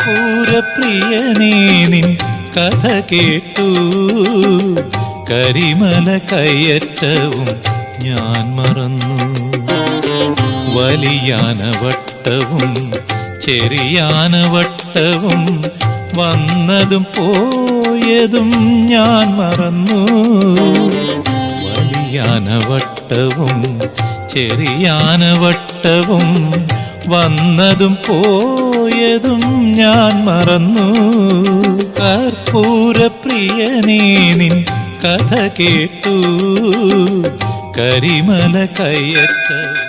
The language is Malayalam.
കർപ്പൂരപ്രിയനേ നിൻ കഥ കേട്ടു. കരിമല കയറ്റവും ഞാൻ മറന്നു. വലിയാനവട്ടവും ചെറിയാനവട്ടവും വന്നതും പോയതും ഞാൻ മറന്നു. വലിയാനവട്ടവും ചെറിയാനവട്ടവും വന്നതും പോയതും ഞാൻ മറന്നു. കർപ്പൂരപ്രിയനേ നിൻ കഥ കേട്ടു. കരിമല കയറ്റവും